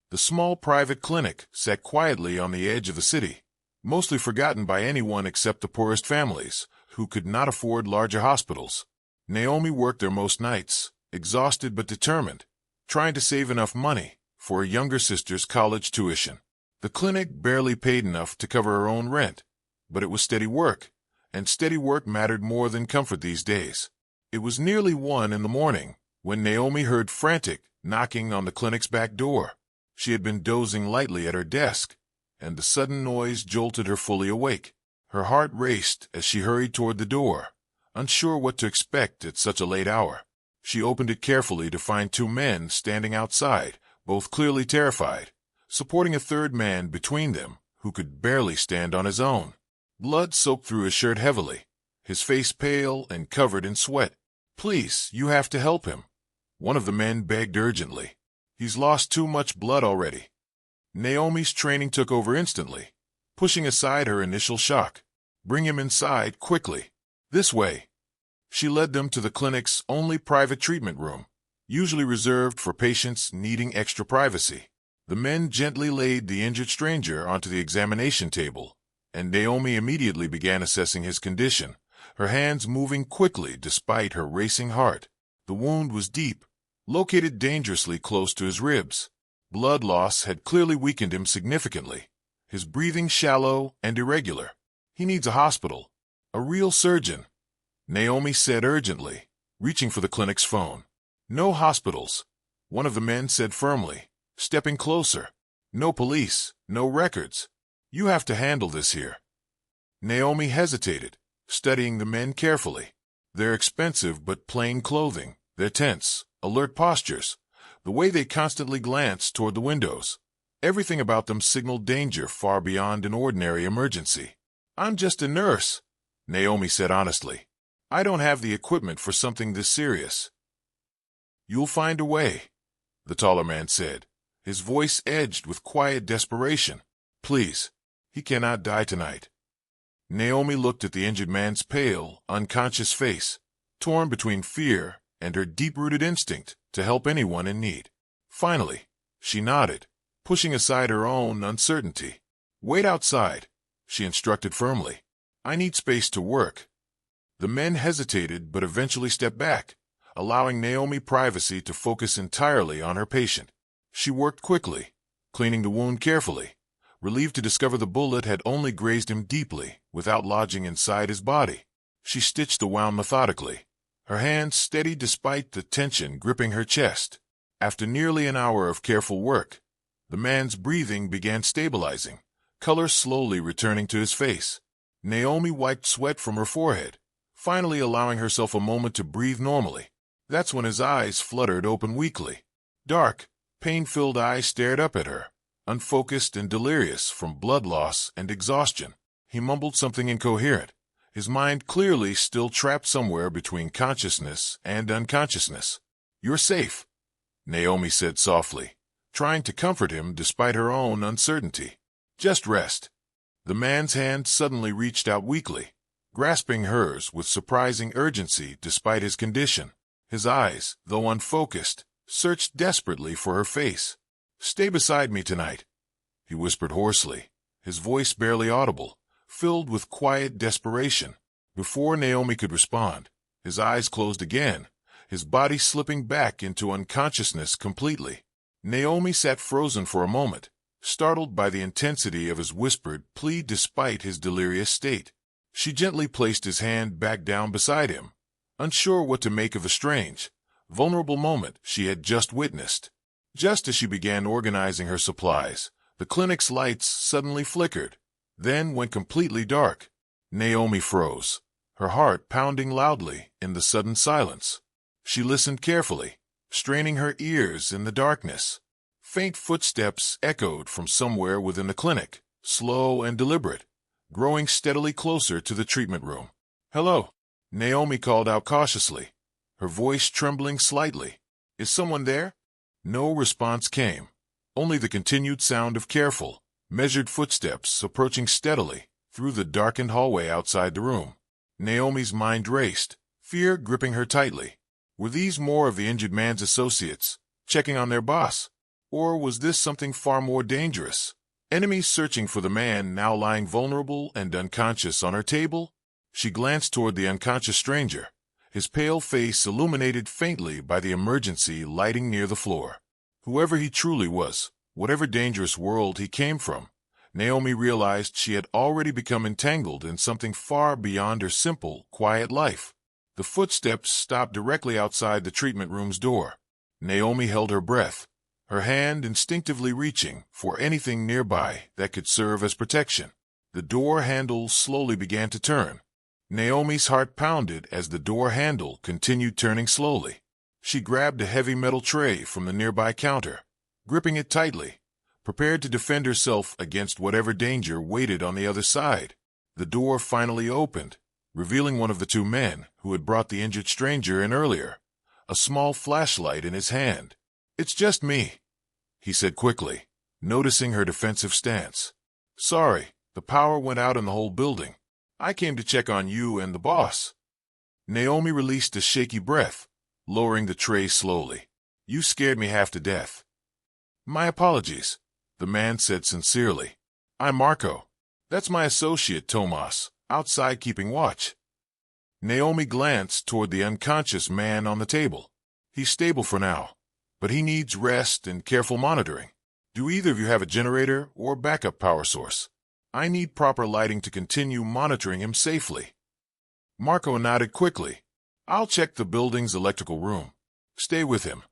The small private clinic sat quietly on the edge of the city, mostly forgotten by anyone except the poorest families, who could not afford larger hospitals. Naomi worked there most nights, exhausted but determined, trying to save enough money for her younger sister's college tuition. The clinic barely paid enough to cover her own rent, but it was steady work, and steady work mattered more than comfort these days. It was nearly 1 in the morning when Naomi heard frantic knocking on the clinic's back door. She had been dozing lightly at her desk, and the sudden noise jolted her fully awake. Her heart raced as she hurried toward the door, unsure what to expect at such a late hour. She opened it carefully to find 2 men standing outside, both clearly terrified, supporting a third man between them who could barely stand on his own. Blood soaked through his shirt heavily, his face pale and covered in sweat. "Please, you have to help him," one of the men begged urgently. "He's lost too much blood already." Naomi's training took over instantly, pushing aside her initial shock. "Bring him inside, quickly. This way." She led them to the clinic's only private treatment room, usually reserved for patients needing extra privacy. The men gently laid the injured stranger onto the examination table, and Naomi immediately began assessing his condition, her hands moving quickly despite her racing heart. The wound was deep, located dangerously close to his ribs. Blood loss had clearly weakened him significantly, his breathing shallow and irregular. "He needs a hospital, a real surgeon," Naomi said urgently, reaching for the clinic's phone. "No hospitals," one of the men said firmly, stepping closer. "No police, no records. You have to handle this here." Naomi hesitated, studying the men carefully. Their expensive but plain clothing, their tense, alert postures, the way they constantly glanced toward the windows. Everything about them signaled danger far beyond an ordinary emergency. "I'm just a nurse," Naomi said honestly. "I don't have the equipment for something this serious." "You'll find a way," the taller man said, his voice edged with quiet desperation. "Please, he cannot die tonight." Naomi looked at the injured man's pale, unconscious face, torn between fear and her deep-rooted instinct to help anyone in need. Finally, she nodded, pushing aside her own uncertainty. "Wait outside," she instructed firmly. "I need space to work." The men hesitated but eventually stepped back, allowing Naomi privacy to focus entirely on her patient. She worked quickly, cleaning the wound carefully, relieved to discover the bullet had only grazed him deeply without lodging inside his body. She stitched the wound methodically, her hands steady despite the tension gripping her chest. After nearly an hour of careful work, the man's breathing began stabilizing, color slowly returning to his face. Naomi wiped sweat from her forehead, finally allowing herself a moment to breathe normally. That's when his eyes fluttered open weakly. Dark, pain-filled eyes stared up at her, unfocused and delirious from blood loss and exhaustion. He mumbled something incoherent, his mind clearly still trapped somewhere between consciousness and unconsciousness. "You're safe," Naomi said softly, trying to comfort him despite her own uncertainty. "Just rest." The man's hand suddenly reached out weakly, grasping hers with surprising urgency despite his condition. His eyes, though unfocused, searched desperately for her face. "Stay beside me tonight," he whispered hoarsely, his voice barely audible, filled with quiet desperation. Before Naomi could respond, his eyes closed again, his body slipping back into unconsciousness completely. Naomi sat frozen for a moment, startled by the intensity of his whispered plea despite his delirious state. She gently placed his hand back down beside him, unsure what to make of the strange, vulnerable moment she had just witnessed. Just as she began organizing her supplies, the clinic's lights suddenly flickered, then went completely dark. Naomi froze, her heart pounding loudly in the sudden silence. She listened carefully, straining her ears in the darkness. Faint footsteps echoed from somewhere within the clinic, slow and deliberate, growing steadily closer to the treatment room. "Hello," Naomi called out cautiously, her voice trembling slightly. "Is someone there?" No response came, only the continued sound of careful, measured footsteps approaching steadily through the darkened hallway outside the room. Naomi's mind raced, fear gripping her tightly. Were these more of the injured man's associates, checking on their boss? Or was this something far more dangerous? Enemies searching for the man now lying vulnerable and unconscious on her table? She glanced toward the unconscious stranger, his pale face illuminated faintly by the emergency lighting near the floor. Whoever he truly was, whatever dangerous world he came from, Naomi realized she had already become entangled in something far beyond her simple, quiet life. The footsteps stopped directly outside the treatment room's door. Naomi held her breath, her hand instinctively reaching for anything nearby that could serve as protection. The door handle slowly began to turn. Naomi's heart pounded as the door handle continued turning slowly. She grabbed a heavy metal tray from the nearby counter, gripping it tightly, prepared to defend herself against whatever danger waited on the other side. The door finally opened, revealing one of the two men who had brought the injured stranger in earlier, a small flashlight in his hand. "It's just me," he said quickly, noticing her defensive stance. "Sorry, the power went out in the whole building. I came to check on you and the boss." Naomi released a shaky breath, lowering the tray slowly. "You scared me half to death." "My apologies," the man said sincerely. "I'm Marco. That's my associate Tomas, outside keeping watch." Naomi glanced toward the unconscious man on the table. "He's stable for now, but he needs rest and careful monitoring. Do either of you have a generator or backup power source? I need proper lighting to continue monitoring him safely." Marco nodded quickly. "I'll check the building's electrical room. Stay with him."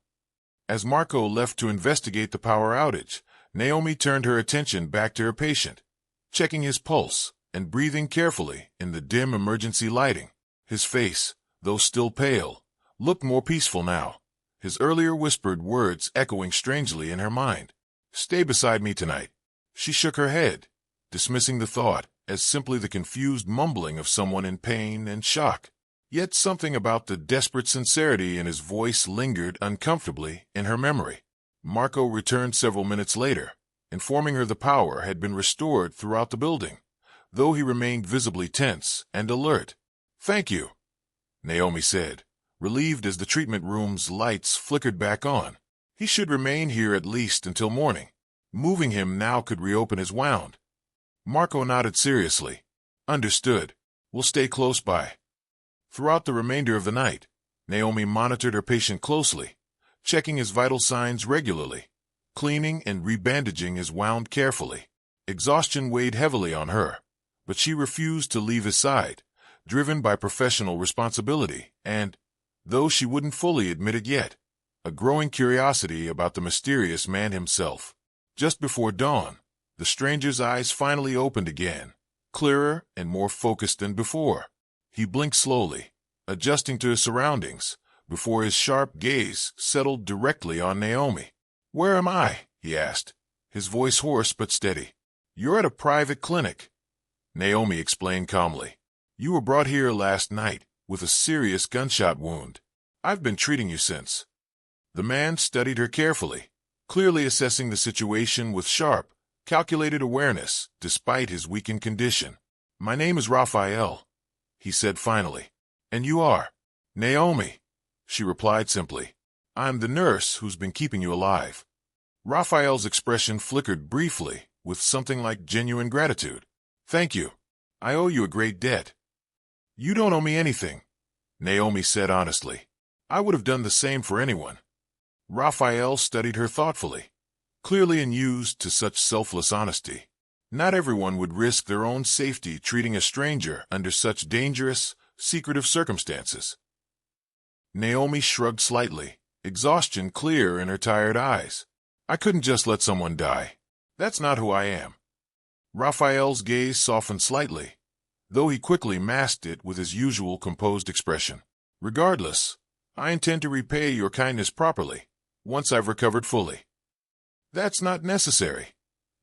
As Marco left to investigate the power outage, Naomi turned her attention back to her patient, checking his pulse and breathing carefully in the dim emergency lighting. His face, though still pale, looked more peaceful now, his earlier whispered words echoing strangely in her mind. "Stay beside me tonight." She shook her head, dismissing the thought as simply the confused mumbling of someone in pain and shock. Yet something about the desperate sincerity in his voice lingered uncomfortably in her memory. Marco returned several minutes later, informing her the power had been restored throughout the building, though he remained visibly tense and alert. "Thank you," Naomi said, relieved as the treatment room's lights flickered back on. He should remain here at least until morning. Moving him now could reopen his wound. Marco nodded seriously. "Understood. We'll stay close by." Throughout the remainder of the night, Naomi monitored her patient closely, checking his vital signs regularly, cleaning and rebandaging his wound carefully. Exhaustion weighed heavily on her, but she refused to leave his side, driven by professional responsibility and, though she wouldn't fully admit it yet, a growing curiosity about the mysterious man himself. Just before dawn, the stranger's eyes finally opened again, clearer and more focused than before. He blinked slowly, adjusting to his surroundings, before his sharp gaze settled directly on Naomi. "Where am I?" he asked, his voice hoarse but steady. "You're at a private clinic," Naomi explained calmly. "You were brought here last night with a serious gunshot wound. I've been treating you since." The man studied her carefully, clearly assessing the situation with sharp, calculated awareness despite his weakened condition. "My name is Raphael," he said finally. "And you are?" "Naomi," she replied simply. "I'm the nurse who's been keeping you alive." Raphael's expression flickered briefly with something like genuine gratitude. "Thank you. I owe you a great debt." "You don't owe me anything," Naomi said honestly. "I would have done the same for anyone." Raphael studied her thoughtfully, clearly unused to such selfless honesty. Not everyone would risk their own safety treating a stranger under such dangerous, secretive circumstances. Naomi shrugged slightly, exhaustion clear in her tired eyes. "I couldn't just let someone die. That's not who I am." Raphael's gaze softened slightly, though he quickly masked it with his usual composed expression. "Regardless, I intend to repay your kindness properly, once I've recovered fully." "That's not necessary,"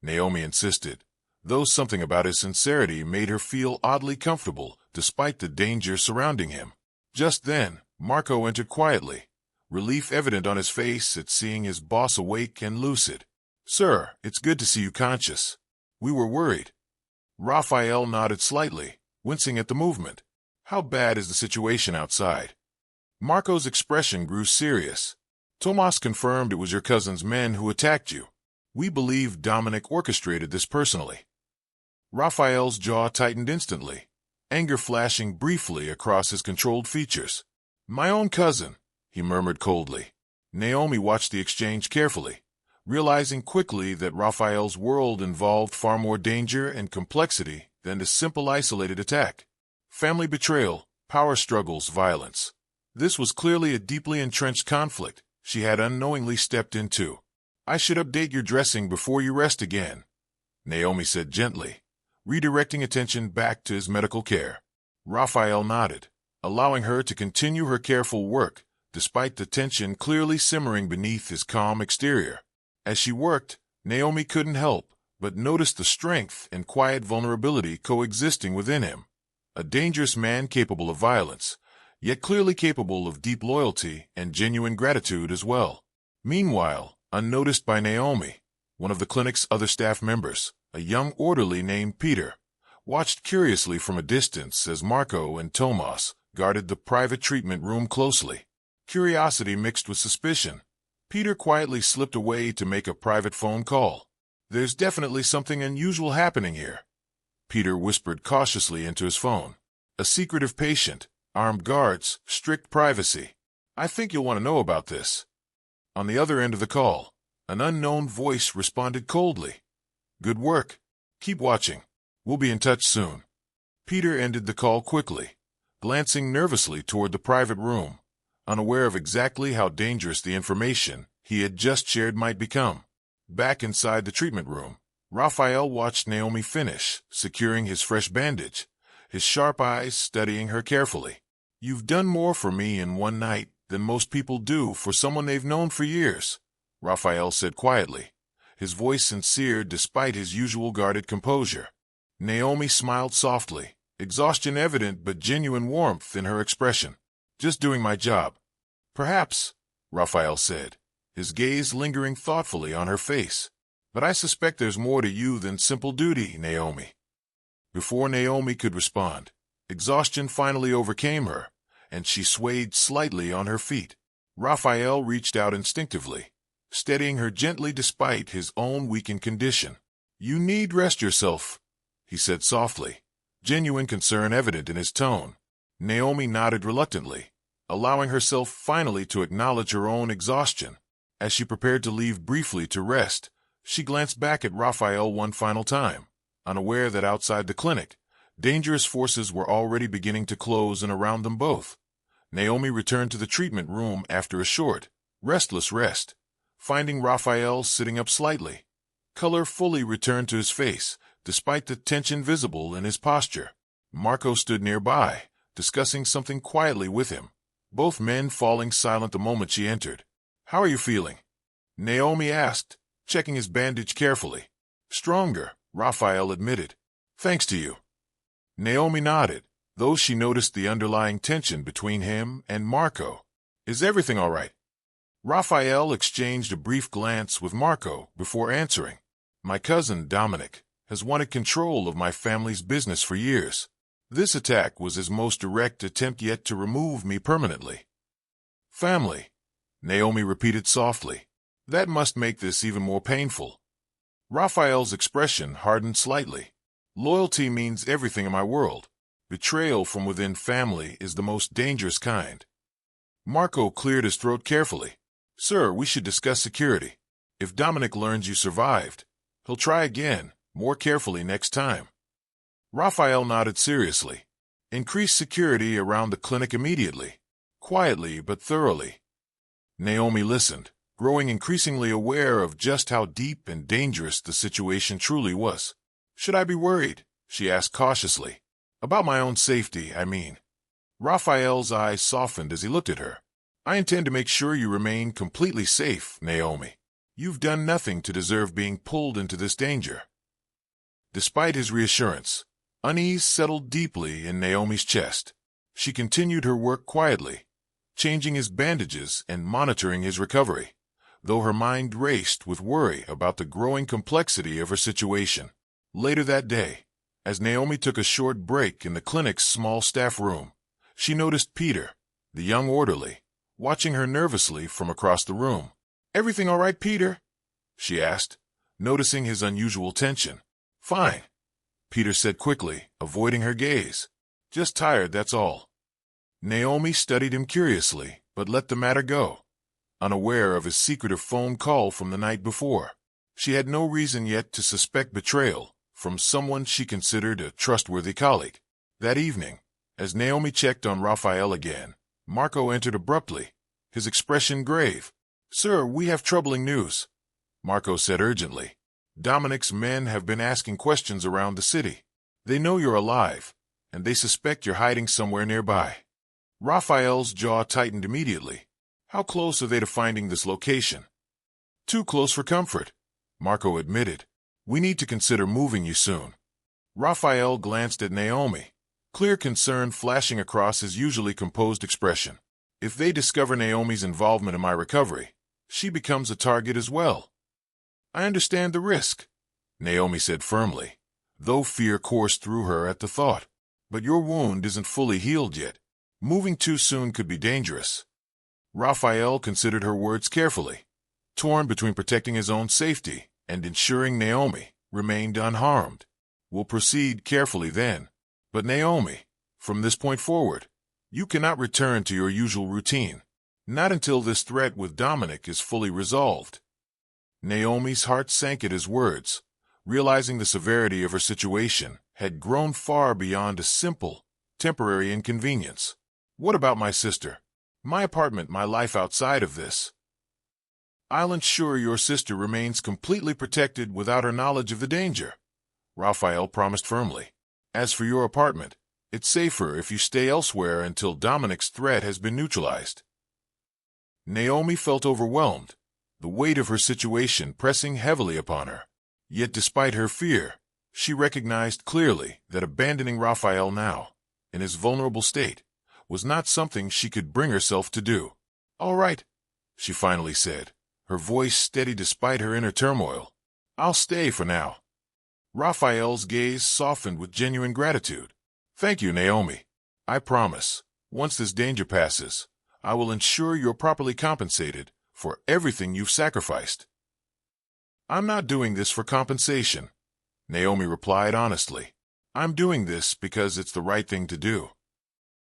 Naomi insisted, though something about his sincerity made her feel oddly comfortable despite the danger surrounding him. Just then, Marco entered quietly, relief evident on his face at seeing his boss awake and lucid. "Sir, it's good to see you conscious. We were worried." Raphael nodded slightly, wincing at the movement. "How bad is the situation outside?" Marco's expression grew serious. Tomas confirmed it was your cousin's men who attacked you. We believe Dominic orchestrated this personally. Raphael's jaw tightened instantly, anger flashing briefly across his controlled features. My own cousin, he murmured coldly. Naomi watched the exchange carefully, realizing quickly that Raphael's world involved far more danger and complexity than a simple isolated attack. Family betrayal, power struggles, violence. This was clearly a deeply entrenched conflict she had unknowingly stepped into. I should update your dressing before you rest again, Naomi said gently, redirecting attention back to his medical care. Raphael nodded, allowing her to continue her careful work, despite the tension clearly simmering beneath his calm exterior. As she worked, Naomi couldn't help but notice the strength and quiet vulnerability coexisting within him. A dangerous man capable of violence, yet clearly capable of deep loyalty and genuine gratitude as well. Meanwhile, unnoticed by Naomi, one of the clinic's other staff members, a young orderly named Peter, watched curiously from a distance as Marco and Tomas guarded the private treatment room closely. Curiosity mixed with suspicion, Peter quietly slipped away to make a private phone call. There's definitely something unusual happening here, Peter whispered cautiously into his phone. A secretive patient, armed guards, strict privacy. I think you'll want to know about this. On the other end of the call, an unknown voice responded coldly. Good work. Keep watching. We'll be in touch soon. Peter ended the call quickly, glancing nervously toward the private room, unaware of exactly how dangerous the information he had just shared might become. Back inside the treatment room, Raphael watched Naomi finish, securing his fresh bandage, his sharp eyes studying her carefully. You've done more for me in one night than most people do for someone they've known for years, Raphael said quietly, his voice sincere despite his usual guarded composure. Naomi smiled softly, exhaustion evident but genuine warmth in her expression. Just doing my job. Perhaps, Raphael said, his gaze lingering thoughtfully on her face. But I suspect there's more to you than simple duty, Naomi. Before Naomi could respond, exhaustion finally overcame her, and she swayed slightly on her feet. Raphael reached out instinctively, steadying her gently despite his own weakened condition. You need rest yourself, he said softly, genuine concern evident in his tone. Naomi nodded reluctantly, allowing herself finally to acknowledge her own exhaustion. As she prepared to leave briefly to rest, she glanced back at Raphael one final time, unaware that outside the clinic, dangerous forces were already beginning to close in around them both. Naomi returned to the treatment room after a short, restless rest, finding Raphael sitting up slightly. Color fully returned to his face, despite the tension visible in his posture. Marco stood nearby, discussing something quietly with him, both men falling silent the moment she entered. How are you feeling? Naomi asked, checking his bandage carefully. Stronger, Raphael admitted. Thanks to you. Naomi nodded, though she noticed the underlying tension between him and Marco. Is everything all right? Raphael exchanged a brief glance with Marco before answering. My cousin, Dominic, has wanted control of my family's business for years. This attack was his most direct attempt yet to remove me permanently. Family, Naomi repeated softly. That must make this even more painful. Raphael's expression hardened slightly. Loyalty means everything in my world. Betrayal from within family is the most dangerous kind. Marco cleared his throat carefully. Sir, we should discuss security. If Dominic learns you survived, he'll try again, more carefully next time. Raphael nodded seriously. Increase security around the clinic immediately, quietly but thoroughly. Naomi listened, growing increasingly aware of just how deep and dangerous the situation truly was. Should I be worried? She asked cautiously. About my own safety, I mean. Raphael's eyes softened as he looked at her. I intend to make sure you remain completely safe, Naomi. You've done nothing to deserve being pulled into this danger. Despite his reassurance, unease settled deeply in Naomi's chest. She continued her work quietly, changing his bandages and monitoring his recovery, though her mind raced with worry about the growing complexity of her situation. Later that day, as Naomi took a short break in the clinic's small staff room, she noticed Peter, the young orderly, watching her nervously from across the room. "Everything all right, Peter?" she asked, noticing his unusual tension. "Fine," Peter said quickly, avoiding her gaze. "Just tired, that's all." Naomi studied him curiously, but let the matter go, unaware of his secretive phone call from the night before. She had no reason yet to suspect betrayal from someone she considered a trustworthy colleague. That evening, as Naomi checked on Raphael again, Marco entered abruptly, his expression grave. "Sir, we have troubling news," Marco said urgently. "Dominic's men have been asking questions around the city. They know you're alive, and they suspect you're hiding somewhere nearby." Raphael's jaw tightened immediately. "How close are they to finding this location?" "Too close for comfort," Marco admitted. "We need to consider moving you soon." Raphael glanced at Naomi, clear concern flashing across his usually composed expression. If they discover Naomi's involvement in my recovery, she becomes a target as well. "I understand the risk," Naomi said firmly, though fear coursed through her at the thought. "But your wound isn't fully healed yet. Moving too soon could be dangerous." Raphael considered her words carefully, torn between protecting his own safety and ensuring Naomi remained unharmed. "We'll proceed carefully then. But Naomi, from this point forward, you cannot return to your usual routine. Not until this threat with Dominic is fully resolved." Naomi's heart sank at his words, realizing the severity of her situation had grown far beyond a simple, temporary inconvenience. "What about my sister? My apartment, my life outside of this?" "I'll ensure your sister remains completely protected without her knowledge of the danger," Raphael promised firmly. "As for your apartment, it's safer if you stay elsewhere until Dominic's threat has been neutralized." Naomi felt overwhelmed, the weight of her situation pressing heavily upon her. Yet despite her fear, she recognized clearly that abandoning Raphael now, in his vulnerable state, was not something she could bring herself to do. "All right," she finally said, her voice steady despite her inner turmoil. "I'll stay for now." Raphael's gaze softened with genuine gratitude. "Thank you, Naomi. I promise, once this danger passes, I will ensure you're properly compensated for everything you've sacrificed." "I'm not doing this for compensation," Naomi replied honestly. "I'm doing this because it's the right thing to do."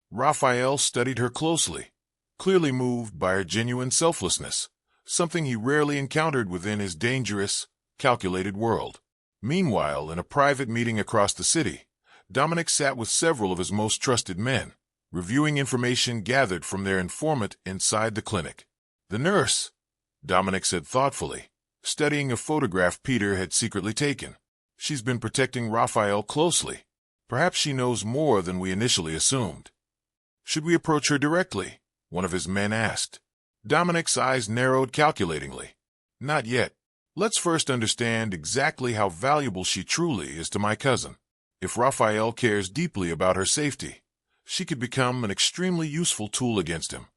Raphael studied her closely, clearly moved by her genuine selflessness, something he rarely encountered within his dangerous, calculated world. Meanwhile, in a private meeting across the city, Dominic sat with several of his most trusted men, reviewing information gathered from their informant inside the clinic. "The nurse," Dominic said thoughtfully, studying a photograph Peter had secretly taken. "She's been protecting Raphael closely. Perhaps she knows more than we initially assumed." "Should we approach her directly?" one of his men asked. Dominic's eyes narrowed calculatingly. "Not yet. Let's first understand exactly how valuable she truly is to my cousin. If Raphael cares deeply about her safety, she could become an extremely useful tool against him."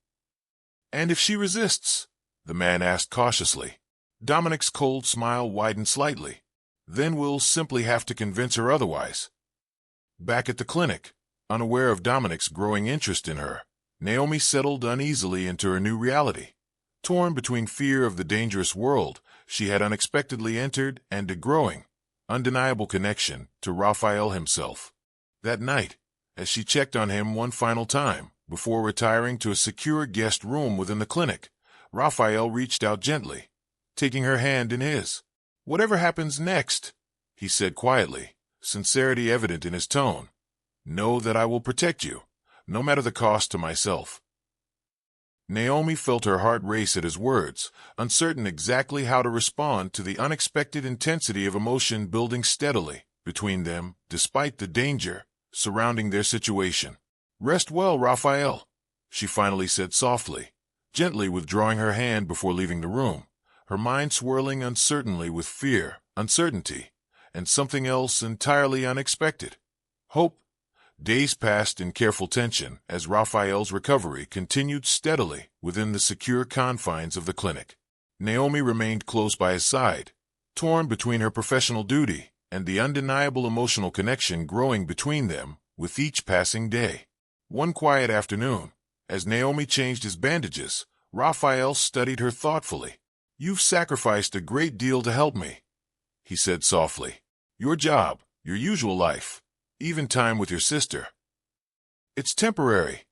"And if she resists?" the man asked cautiously. Dominic's cold smile widened slightly. "Then we'll simply have to convince her otherwise." Back at the clinic, unaware of Dominic's growing interest in her, Naomi settled uneasily into her new reality, torn between fear of the dangerous world she had unexpectedly entered and a growing, undeniable connection to Raphael himself. That night, as she checked on him one final time before retiring to a secure guest room within the clinic, Raphael reached out gently, taking her hand in his. "Whatever happens next," he said quietly, sincerity evident in his tone, "know that I will protect you, no matter the cost to myself." Naomi felt her heart race at his words, uncertain exactly how to respond to the unexpected intensity of emotion building steadily between them despite the danger surrounding their situation. "Rest well, Raphael," she finally said softly, gently withdrawing her hand before leaving the room, her mind swirling uncertainly with fear, uncertainty, and something else entirely unexpected: hope. Days passed in careful tension as Raphael's recovery continued steadily within the secure confines of the clinic. Naomi remained close by his side, torn between her professional duty and the undeniable emotional connection growing between them with each passing day. One quiet afternoon, As Naomi changed his bandages, Raphael studied her thoughtfully. "You've sacrificed a great deal to help me," he said softly. "Your job, your usual life, even time with your sister." "It's temporary,"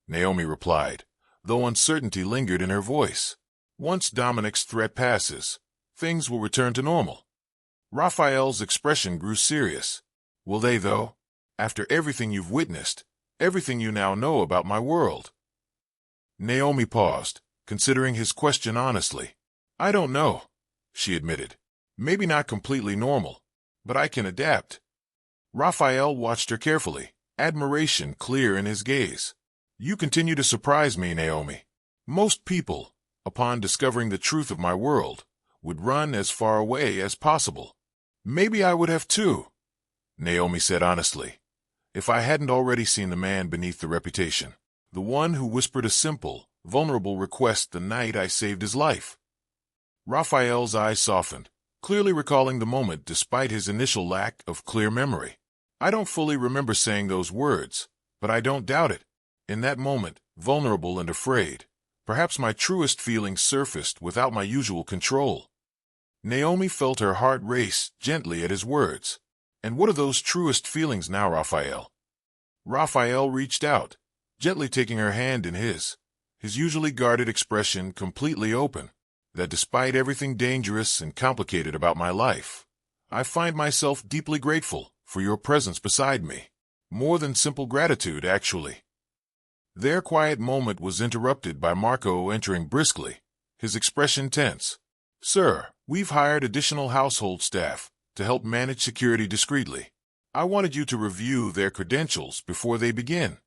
Naomi replied, though uncertainty lingered in her voice. "Once Dominic's threat passes, things will return to normal." Raphael's expression grew serious. "Will they, though? After everything you've witnessed, everything you now know about my world?" Naomi paused, considering his question honestly. "I don't know," she admitted. "Maybe not completely normal, but I can adapt." Raphael watched her carefully, admiration clear in his gaze. "You continue to surprise me, Naomi. Most people, upon discovering the truth of my world, would run as far away as possible. Maybe I would have too," Naomi said honestly, "if I hadn't already seen the man beneath the reputation, the one who whispered a simple, vulnerable request the night I saved his life." Raphael's eyes softened, clearly recalling the moment despite his initial lack of clear memory. "I don't fully remember saying those words, but I don't doubt it. In that moment, vulnerable and afraid, perhaps my truest feelings surfaced without my usual control." Naomi felt her heart race gently at his words. "And what are those truest feelings now, Raphael?" Raphael reached out, gently taking her hand in his usually guarded expression completely open. "That despite everything dangerous and complicated about my life, I find myself deeply grateful for your presence beside me. More than simple gratitude, actually." Their quiet moment was interrupted by Marco entering briskly, his expression tense. "Sir, we've hired additional household staff to help manage security discreetly. I wanted you to review their credentials before they begin."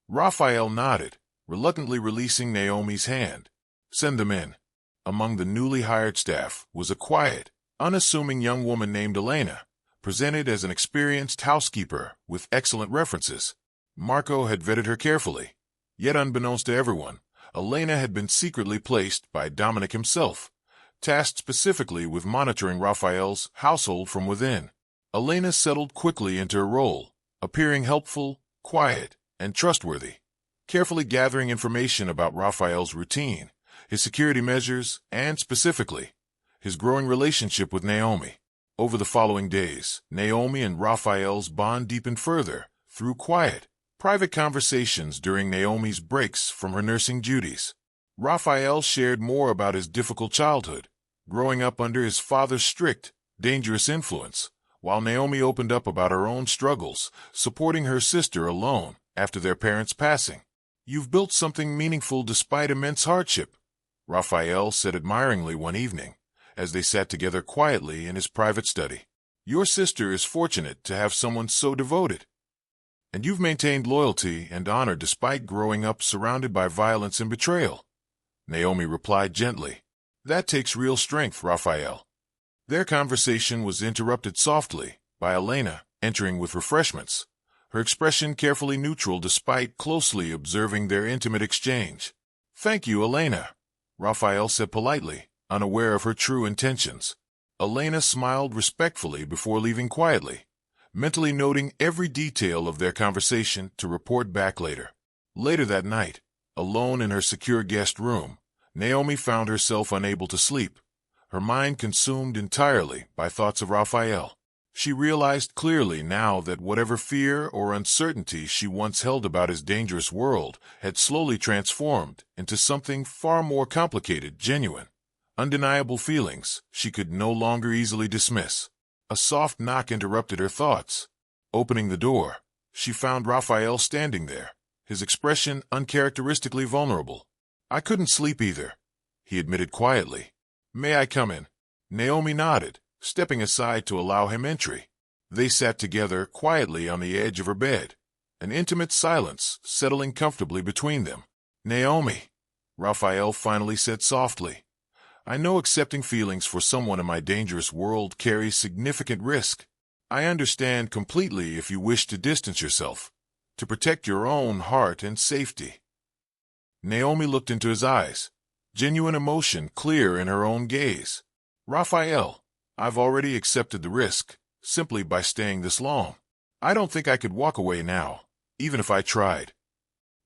Raphael nodded, reluctantly releasing Naomi's hand. "Send them in." Among the newly hired staff was a quiet, unassuming young woman named Elena, presented as an experienced housekeeper with excellent references. Marco had vetted her carefully. Yet unbeknownst to everyone, Elena had been secretly placed by Dominic himself, tasked specifically with monitoring Raphael's household from within. Elena settled quickly into her role, appearing helpful, quiet, and trustworthy, carefully gathering information about Raphael's routine, his security measures, and specifically, his growing relationship with Naomi. Over the following days, Naomi and Raphael's bond deepened further through quiet, private conversations during Naomi's breaks from her nursing duties. Raphael shared more about his difficult childhood, growing up under his father's strict, dangerous influence, while Naomi opened up about her own struggles, supporting her sister alone after their parents' passing. "You've built something meaningful despite immense hardship," Raphael said admiringly one evening, as they sat together quietly in his private study. "Your sister is fortunate to have someone so devoted. And you've maintained loyalty and honor despite growing up surrounded by violence and betrayal," Naomi replied gently. "That takes real strength, Raphael." Their conversation was interrupted softly by Elena entering with refreshments, her expression carefully neutral despite closely observing their intimate exchange. "Thank you, Elena," Raphael said politely, unaware of her true intentions. Elena smiled respectfully before leaving quietly, mentally noting every detail of their conversation to report back later. Later that night, alone in her secure guest room, Naomi found herself unable to sleep, her mind consumed entirely by thoughts of Raphael. She realized clearly now that whatever fear or uncertainty she once held about his dangerous world had slowly transformed into something far more complicated, genuine, undeniable feelings she could no longer easily dismiss. A soft knock interrupted her thoughts. Opening the door, she found Raphael standing there, his expression uncharacteristically vulnerable. "I couldn't sleep either," he admitted quietly. "May I come in?" Naomi nodded, stepping aside to allow him entry. They sat together quietly on the edge of her bed, an intimate silence settling comfortably between them. "Naomi," Raphael finally said softly, "I know accepting feelings for someone in my dangerous world carries significant risk. I understand completely if you wish to distance yourself, to protect your own heart and safety." Naomi looked into his eyes, genuine emotion clear in her own gaze. "Raphael, I've already accepted the risk, simply by staying this long. I don't think I could walk away now, even if I tried."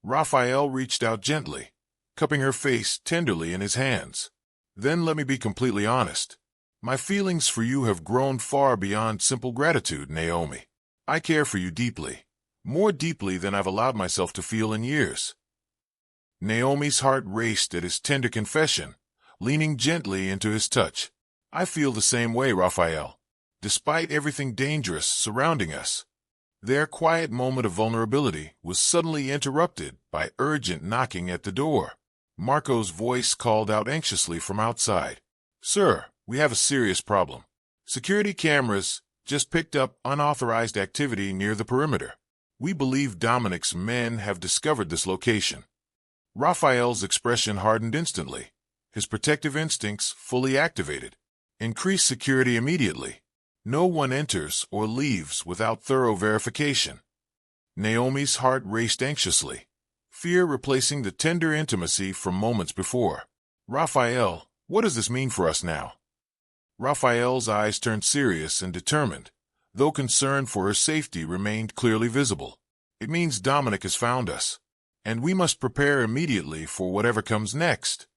Raphael reached out gently, cupping her face tenderly in his hands. Then let me be completely honest. My feelings for you have grown far beyond simple gratitude, Naomi. I care for you deeply, more deeply than I've allowed myself to feel in years. Naomi's heart raced at his tender confession, leaning gently into his touch. I feel the same way, Raphael. Despite everything dangerous surrounding us. Their quiet moment of vulnerability was suddenly interrupted by urgent knocking at the door. Marco's voice called out anxiously from outside. Sir, we have a serious problem. Security cameras just picked up unauthorized activity near the perimeter. We believe Dominic's men have discovered this location. Raphael's expression hardened instantly, his protective instincts fully activated. Increase security immediately. No one enters or leaves without thorough verification. Naomi's heart raced anxiously, fear replacing the tender intimacy from moments before. Raphael, what does this mean for us now? Raphael's eyes turned serious and determined, though concern for her safety remained clearly visible. It means Dominic has found us, and we must prepare immediately for whatever comes next.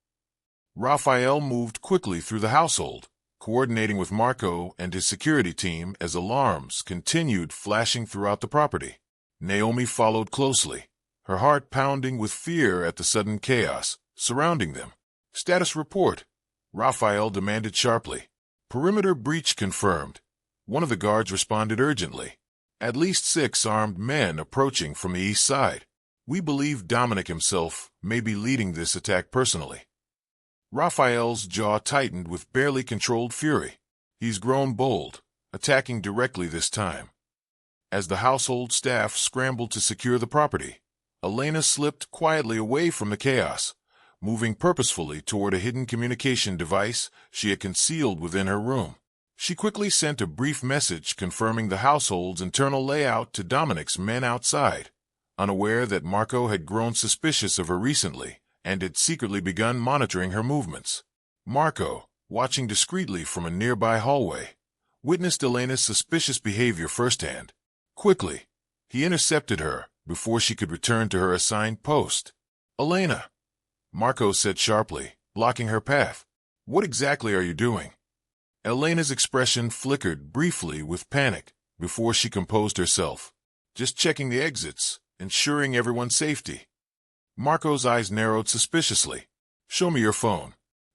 Raphael moved quickly through the household, coordinating with Marco and his security team as alarms continued flashing throughout the property. Naomi followed closely, her heart pounding with fear at the sudden chaos surrounding them. Status report, Raphael demanded sharply. Perimeter breach confirmed. One of the guards responded urgently. At least 6 armed men approaching from the east side. We believe Dominic himself may be leading this attack personally. Raphael's jaw tightened with barely controlled fury. He's grown bold, attacking directly this time. As the household staff scrambled to secure the property, Elena slipped quietly away from the chaos, moving purposefully toward a hidden communication device she had concealed within her room. She quickly sent a brief message confirming the household's internal layout to Dominic's men outside, unaware that Marco had grown suspicious of her recently and had secretly begun monitoring her movements. Marco, watching discreetly from a nearby hallway, witnessed Elena's suspicious behavior firsthand. Quickly, he intercepted her before she could return to her assigned post. Elena, Marco said sharply, blocking her path. What exactly are you doing? Elena's expression flickered briefly with panic before she composed herself. Just checking the exits, ensuring everyone's safety. Marco's eyes narrowed suspiciously. Show me your phone.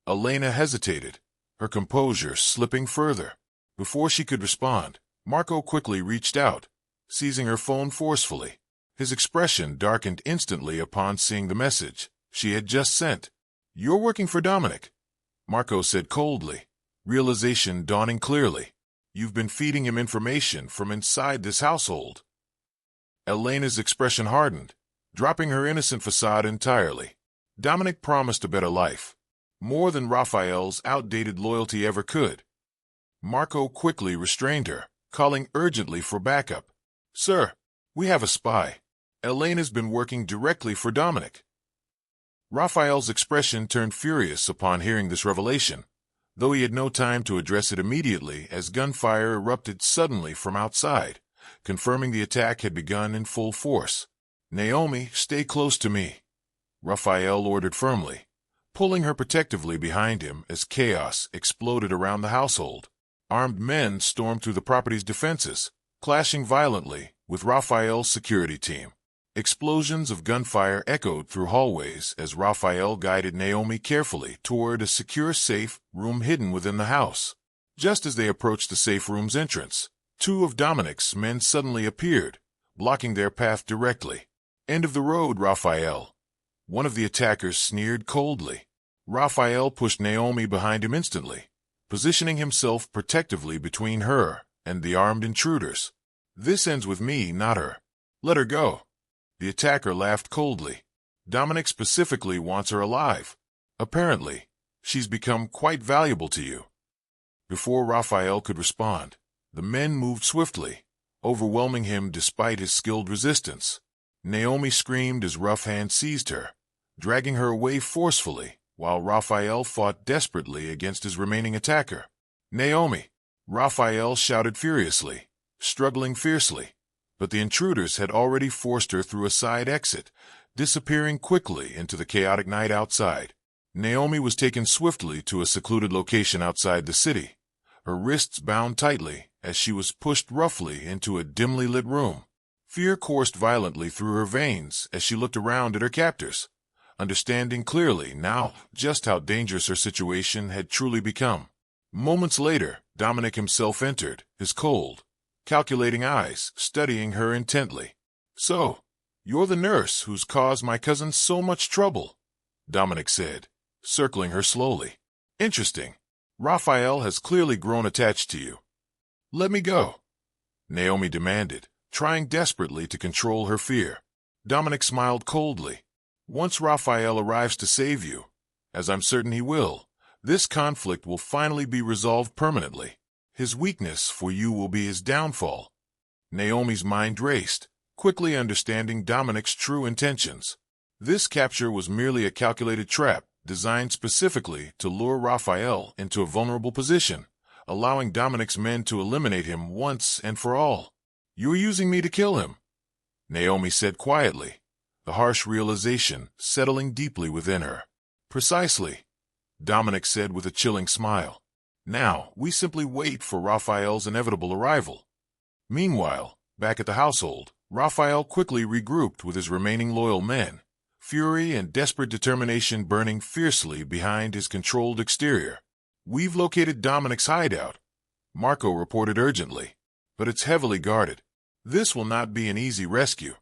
Elena hesitated, her composure slipping further. Before she could respond, Marco quickly reached out, seizing her phone forcefully. His expression darkened instantly upon seeing the message she had just sent. You're working for Dominic, Marco said coldly, realization dawning clearly. You've been feeding him information from inside this household. Elena's expression hardened, dropping her innocent facade entirely. Dominic promised a better life, more than Raphael's outdated loyalty ever could. Marco quickly restrained her, calling urgently for backup. Sir, we have a spy. Elena's been working directly for Dominic. Raphael's expression turned furious upon hearing this revelation, though he had no time to address it immediately as gunfire erupted suddenly from outside, confirming the attack had begun in full force. Naomi, stay close to me, Raphael ordered firmly, pulling her protectively behind him as chaos exploded around the household. Armed men stormed through the property's defenses, clashing violently with Raphael's security team. Explosions of gunfire echoed through hallways as Raphael guided Naomi carefully toward a secure safe room hidden within the house. Just as they approached the safe room's entrance, 2 of Dominic's men suddenly appeared, blocking their path directly. End of the road, Raphael. One of the attackers sneered coldly. Raphael pushed Naomi behind him instantly, positioning himself protectively between her and the armed intruders. This ends with me, not her. Let her go. The attacker laughed coldly. Dominic specifically wants her alive. Apparently, she's become quite valuable to you. Before Raphael could respond, the men moved swiftly, overwhelming him despite his skilled resistance. Naomi screamed as rough hands seized her, dragging her away forcefully, while Raphael fought desperately against his remaining attacker. Naomi! Raphael shouted furiously, struggling fiercely. But the intruders had already forced her through a side exit, disappearing quickly into the chaotic night outside. Naomi was taken swiftly to a secluded location outside the city, her wrists bound tightly as she was pushed roughly into a dimly lit room. Fear coursed violently through her veins as she looked around at her captors, understanding clearly now just how dangerous her situation had truly become. Moments later, Dominic himself entered, his cold, calculating eyes studying her intently. "So, you're the nurse who's caused my cousin so much trouble," Dominic said, circling her slowly. "Interesting. Raphael has clearly grown attached to you." "Let me go," Naomi demanded, trying desperately to control her fear. Dominic smiled coldly. "Once Raphael arrives to save you, as I'm certain he will, this conflict will finally be resolved permanently. His weakness for you will be his downfall." Naomi's mind raced, quickly understanding Dominic's true intentions. This capture was merely a calculated trap designed specifically to lure Raphael into a vulnerable position, allowing Dominic's men to eliminate him once and for all. "You're using me to kill him," Naomi said quietly, the harsh realization settling deeply within her. "Precisely," Dominic said with a chilling smile. "Now, we simply wait for Raphael's inevitable arrival." Meanwhile, back at the household, Raphael quickly regrouped with his remaining loyal men, fury and desperate determination burning fiercely behind his controlled exterior. "We've located Dominic's hideout," Marco reported urgently, "but it's heavily guarded. This will not be an easy rescue."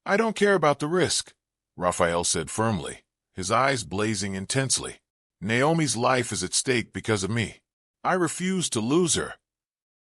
"I don't care about the risk," Raphael said firmly, his eyes blazing intensely. "Naomi's life is at stake because of me. I refuse to lose her."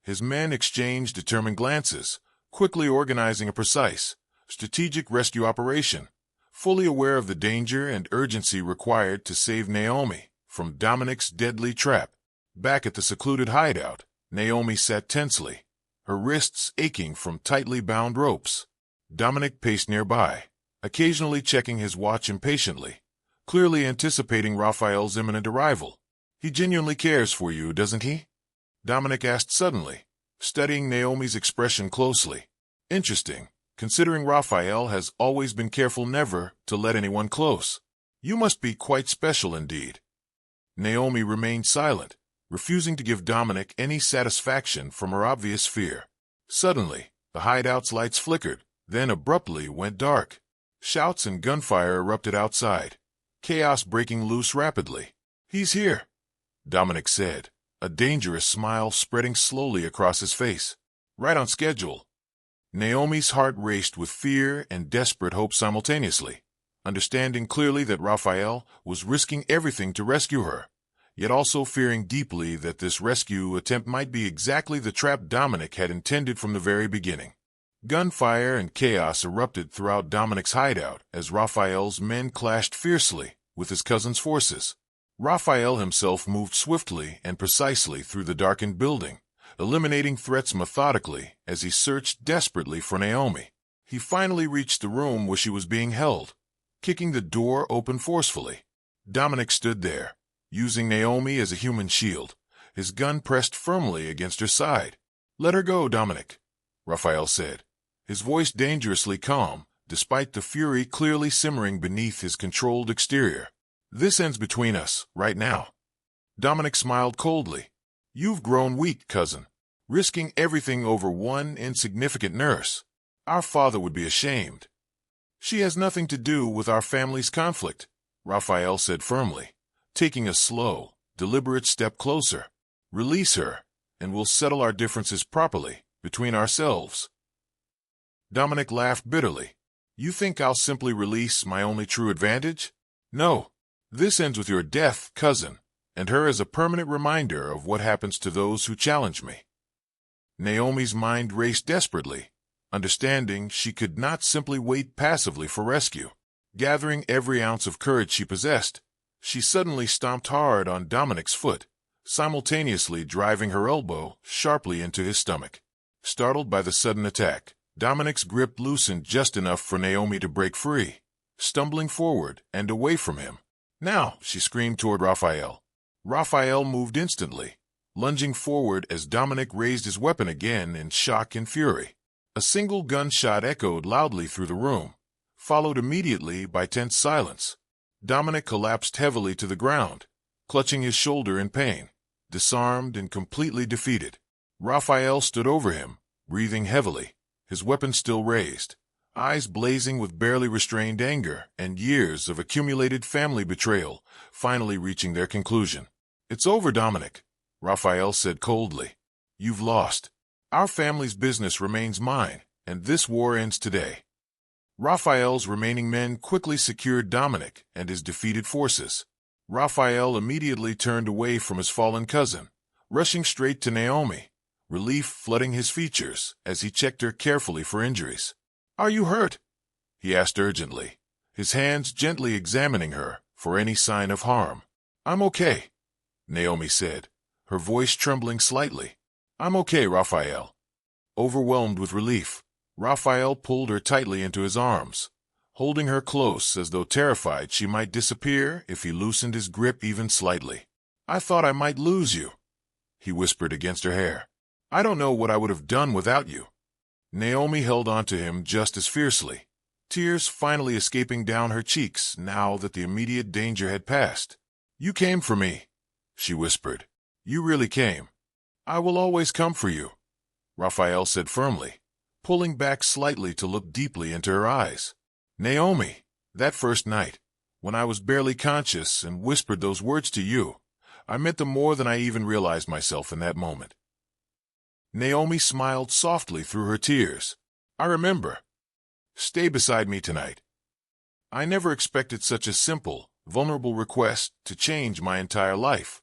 His men exchanged determined glances, quickly organizing a precise, strategic rescue operation, fully aware of the danger and urgency required to save Naomi from Dominic's deadly trap. Back at the secluded hideout, Naomi sat tensely, her wrists aching from tightly bound ropes. Dominic paced nearby, occasionally checking his watch impatiently, clearly anticipating Raphael's imminent arrival. "He genuinely cares for you, doesn't he?" Dominic asked suddenly, studying Naomi's expression closely. "Interesting, considering Raphael has always been careful never to let anyone close. You must be quite special indeed." Naomi remained silent, refusing to give Dominic any satisfaction from her obvious fear. Suddenly, the hideout's lights flickered, then abruptly went dark. Shouts and gunfire erupted outside, chaos breaking loose rapidly. "He's here," Dominic said, a dangerous smile spreading slowly across his face. "Right on schedule." Naomi's heart raced with fear and desperate hope simultaneously, understanding clearly that Raphael was risking everything to rescue her, yet also fearing deeply that this rescue attempt might be exactly the trap Dominic had intended from the very beginning. Gunfire and chaos erupted throughout Dominic's hideout as Raphael's men clashed fiercely with his cousin's forces. Raphael himself moved swiftly and precisely through the darkened building, eliminating threats methodically as he searched desperately for Naomi. He finally reached the room where she was being held, kicking the door open forcefully. Dominic stood there, using Naomi as a human shield, his gun pressed firmly against her side. "Let her go, Dominic," Raphael said, his voice dangerously calm, despite the fury clearly simmering beneath his controlled exterior. "This ends between us, right now." Dominic smiled coldly. "You've grown weak, cousin, risking everything over one insignificant nurse. Our father would be ashamed." "She has nothing to do with our family's conflict," Raphael said firmly, taking a slow, deliberate step closer. "Release her, and we'll settle our differences properly, between ourselves." Dominic laughed bitterly. "You think I'll simply release my only true advantage? No. This ends with your death, cousin, and her as a permanent reminder of what happens to those who challenge me." Naomi's mind raced desperately, understanding she could not simply wait passively for rescue. Gathering every ounce of courage she possessed, she suddenly stomped hard on Dominic's foot, simultaneously driving her elbow sharply into his stomach. Startled by the sudden attack, Dominic's grip loosened just enough for Naomi to break free, stumbling forward and away from him. "Now!" she screamed toward Raphael. Raphael moved instantly, lunging forward as Dominic raised his weapon again in shock and fury. A single gunshot echoed loudly through the room, followed immediately by tense silence. Dominic collapsed heavily to the ground, clutching his shoulder in pain, disarmed and completely defeated. Raphael stood over him, breathing heavily, his weapon still raised, eyes blazing with barely restrained anger and years of accumulated family betrayal finally reaching their conclusion. "It's over, Dominic," Raphael said coldly. "You've lost. Our family's business remains mine, and this war ends today." Raphael's remaining men quickly secured Dominic and his defeated forces. Raphael immediately turned away from his fallen cousin, rushing straight to Naomi, relief flooding his features as he checked her carefully for injuries. "Are you hurt?" he asked urgently, his hands gently examining her for any sign of harm. "I'm okay," Naomi said, her voice trembling slightly. "I'm okay, Raphael." Overwhelmed with relief, Raphael pulled her tightly into his arms, holding her close as though terrified she might disappear if he loosened his grip even slightly. "I thought I might lose you," he whispered against her hair. "I don't know what I would have done without you." Naomi held on to him just as fiercely, tears finally escaping down her cheeks now that the immediate danger had passed. "You came for me," she whispered. "You really came." "I will always come for you," Raphael said firmly, pulling back slightly to look deeply into her eyes. "Naomi, that first night, when I was barely conscious and whispered those words to you, I meant them more than I even realized myself in that moment." Naomi smiled softly through her tears. "I remember. Stay beside me tonight." I never expected such a simple, vulnerable request to change my entire life.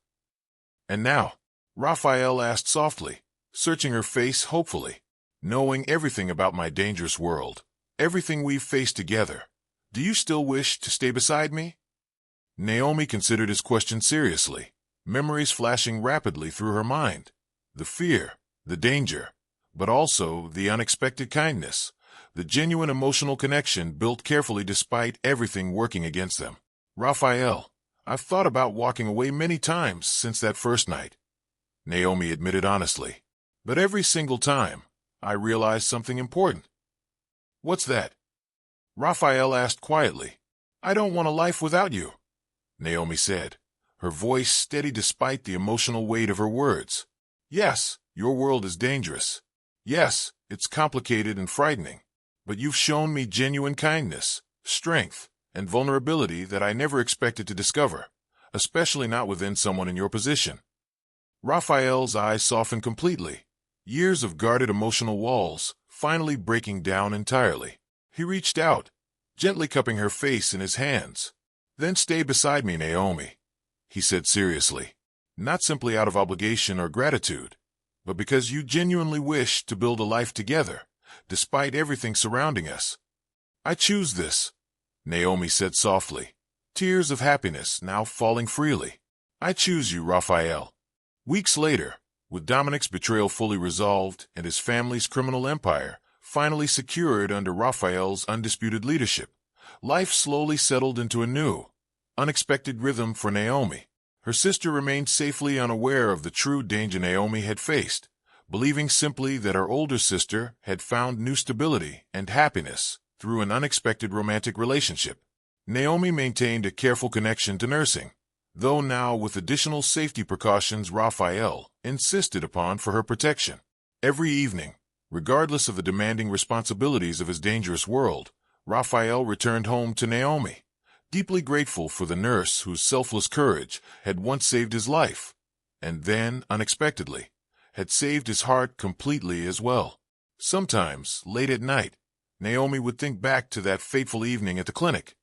"And now?" Raphael asked softly, searching her face hopefully. "Knowing everything about my dangerous world, everything we've faced together, do you still wish to stay beside me?" Naomi considered his question seriously, memories flashing rapidly through her mind. The fear, the danger, but also the unexpected kindness, the genuine emotional connection built carefully despite everything working against them. "Raphael, I've thought about walking away many times since that first night," Naomi admitted honestly. "But every single time, I realized something important." "What's that?" Raphael asked quietly. "I don't want a life without you," Naomi said, her voice steady despite the emotional weight of her words. "Yes, your world is dangerous. Yes, it's complicated and frightening. But you've shown me genuine kindness, strength, and vulnerability that I never expected to discover, especially not within someone in your position." Raphael's eyes softened completely, years of guarded emotional walls finally breaking down entirely. He reached out, gently cupping her face in his hands. "Then stay beside me, Naomi," he said seriously, not simply out of obligation or gratitude, but because you genuinely wish to build a life together, despite everything surrounding us. "I choose this," Naomi said softly, tears of happiness now falling freely. "I choose you, Raphael." Weeks later, with Dominic's betrayal fully resolved and his family's criminal empire finally secured under Raphael's undisputed leadership, life slowly settled into a new, unexpected rhythm for Naomi. Her sister remained safely unaware of the true danger Naomi had faced, believing simply that her older sister had found new stability and happiness through an unexpected romantic relationship. Naomi maintained a careful connection to nursing, though now with additional safety precautions Raphael insisted upon for her protection. Every evening, regardless of the demanding responsibilities of his dangerous world, Raphael returned home to Naomi, deeply grateful for the nurse whose selfless courage had once saved his life, and then, unexpectedly, had saved his heart completely as well. Sometimes, late at night, Naomi would think back to that fateful evening at the clinic,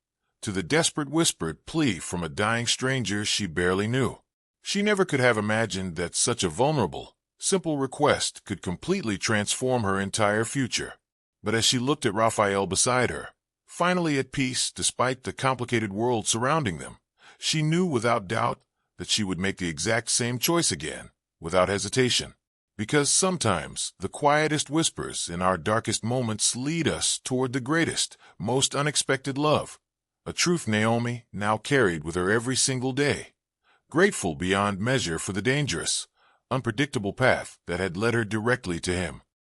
to the desperate whispered plea from a dying stranger she barely knew. She never could have imagined that such a vulnerable, simple request could completely transform her entire future. But as she looked at Raphael beside her, finally at peace despite the complicated world surrounding them, she knew without doubt that she would make the exact same choice again, without hesitation. Because sometimes the quietest whispers in our darkest moments lead us toward the greatest, most unexpected love, a truth Naomi now carried with her every single day, grateful beyond measure for the dangerous, unpredictable path that had led her directly to him.